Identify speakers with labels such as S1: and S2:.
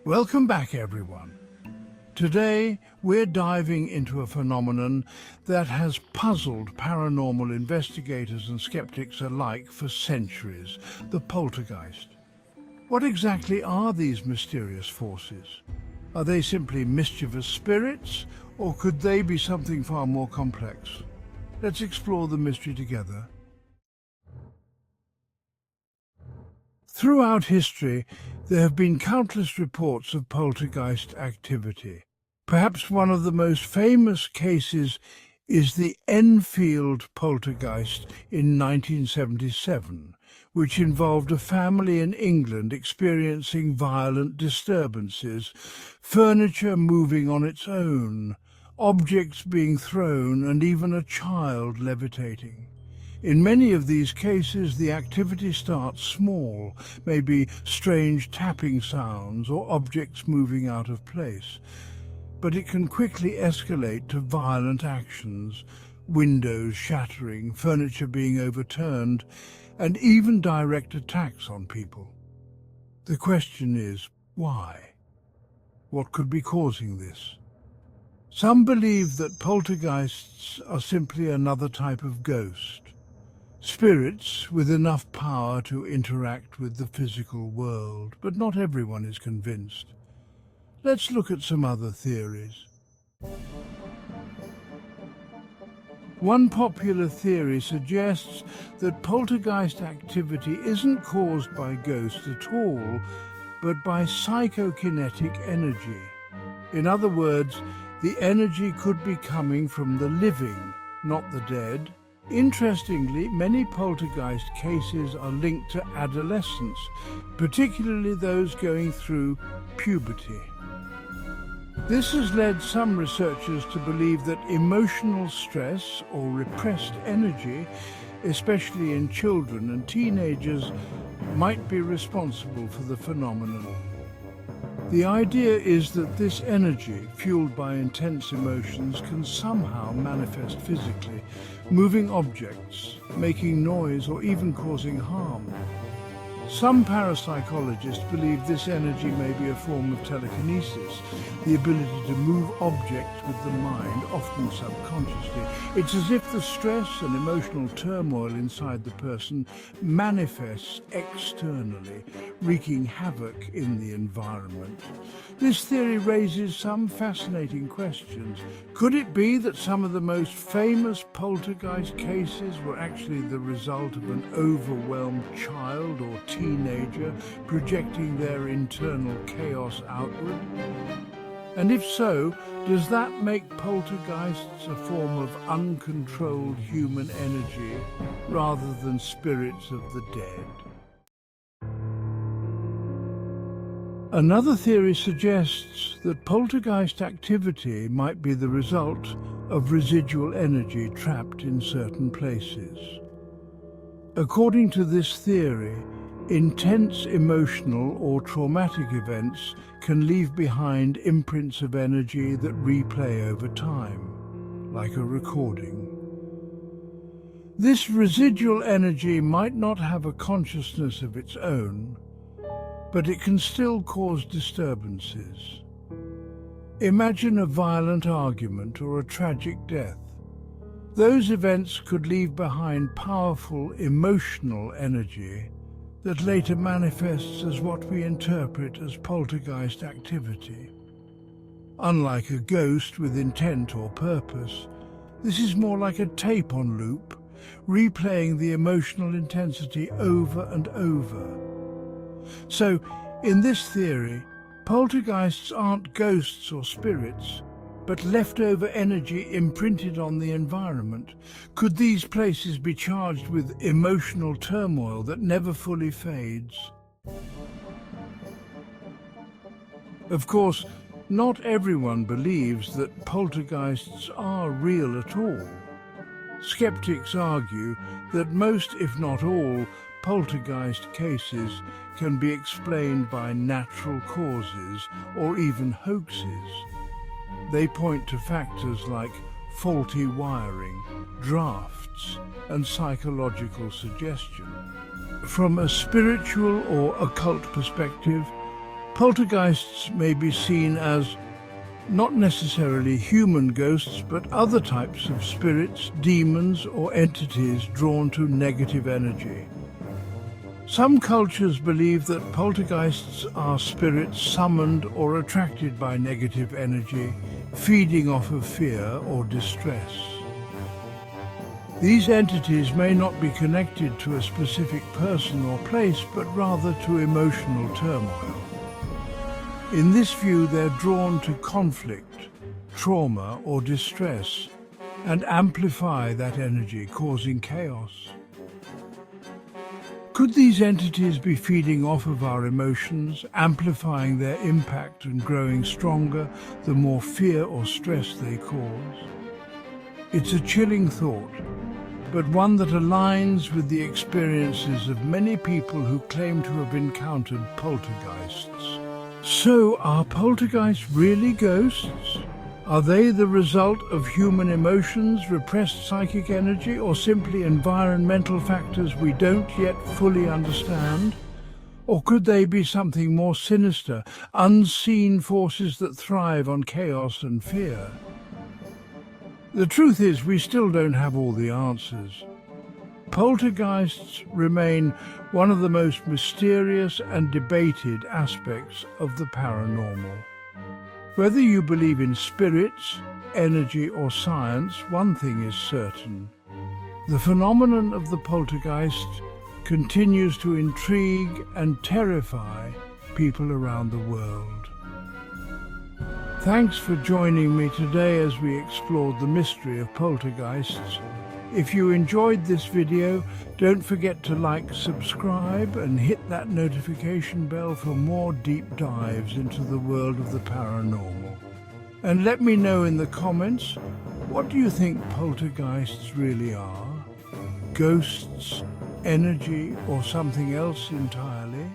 S1: Welcome back, everyone. Today, we're diving into a phenomenon that has puzzled paranormal investigators and skeptics alike for centuries: the poltergeist. What exactly are these mysterious forces? Are they simply mischievous spirits, or could they be something far more complex? Let's explore the mystery together. Throughout history, there have been countless reports of poltergeist activity. Perhaps one of the most famous cases is the Enfield poltergeist in 1977, which involved a family in England experiencing violent disturbances, furniture moving on its own, objects being thrown, and even a child levitating. In many of these cases, the activity starts small, maybe strange tapping sounds or objects moving out of place. But it can quickly escalate to violent actions, windows shattering, furniture being overturned, and even direct attacks on people. The question is, why? What could be causing this? Some believe that poltergeists are simply another type of ghost, spirits with enough power to interact with the physical world, but not everyone is convinced. Let's look at some other theories. One popular theory suggests that poltergeist activity isn't caused by ghosts at all, but by psychokinetic energy. In other words, the energy could be coming from the living, not the dead. Interestingly, many poltergeist cases are linked to adolescents, particularly those going through puberty. This has led some researchers to believe that emotional stress or repressed energy, especially in children and teenagers, might be responsible for the phenomenon. The idea is that this energy, fueled by intense emotions, can somehow manifest physically, moving objects, making noise, or even causing harm. Some parapsychologists believe this energy may be a form of telekinesis, the ability to move objects with the mind, often subconsciously. It's as if the stress and emotional turmoil inside the person manifests externally, wreaking havoc in the environment. This theory raises some fascinating questions. Could it be that some of the most famous poltergeist cases were actually the result of an overwhelmed child or teenager projecting their internal chaos outward? And if so, does that make poltergeists a form of uncontrolled human energy rather than spirits of the dead? Another theory suggests that poltergeist activity might be the result of residual energy trapped in certain places. According to this theory, intense emotional or traumatic events can leave behind imprints of energy that replay over time, like a recording. This residual energy might not have a consciousness of its own, but it can still cause disturbances. Imagine a violent argument or a tragic death. Those events could leave behind powerful emotional energy that later manifests as what we interpret as poltergeist activity. Unlike a ghost with intent or purpose, this is more like a tape on loop, replaying the emotional intensity over and over. So, in this theory, poltergeists aren't ghosts or spirits, but leftover energy imprinted on the environment. Could these places be charged with emotional turmoil that never fully fades? Of course, not everyone believes that poltergeists are real at all. Skeptics argue that most, if not all, poltergeist cases can be explained by natural causes or even hoaxes. They point to factors like faulty wiring, drafts, and psychological suggestion. From a spiritual or occult perspective, Poltergeists may be seen as not necessarily human ghosts, but other types of spirits, demons, or entities drawn to negative energy. Some cultures believe that poltergeists are spirits summoned or attracted by negative energy, feeding off of fear or distress. These entities may not be connected to a specific person or place, but rather to emotional turmoil. In this view, they're drawn to conflict, trauma, or distress, and amplify that energy, causing chaos. Could these entities be feeding off of our emotions, amplifying their impact and growing stronger the more fear or stress they cause? It's a chilling thought, but one that aligns with the experiences of many people who claim to have encountered poltergeists. So, are poltergeists really ghosts? Are they the result of human emotions, repressed psychic energy, or simply environmental factors we don't yet fully understand? Or could they be something more sinister, unseen forces that thrive on chaos and fear? The truth is, we still don't have all the answers. Poltergeists remain one of the most mysterious and debated aspects of the paranormal. Whether you believe in spirits, energy, or science, one thing is certain. The phenomenon of the poltergeist continues to intrigue and terrify people around the world. Thanks for joining me today as we explored the mystery of poltergeists. If you enjoyed this video, don't forget to like, subscribe, and hit that notification bell for more deep dives into the world of the paranormal. And let me know in the comments, what do you think poltergeists really are? Ghosts, energy, or something else entirely?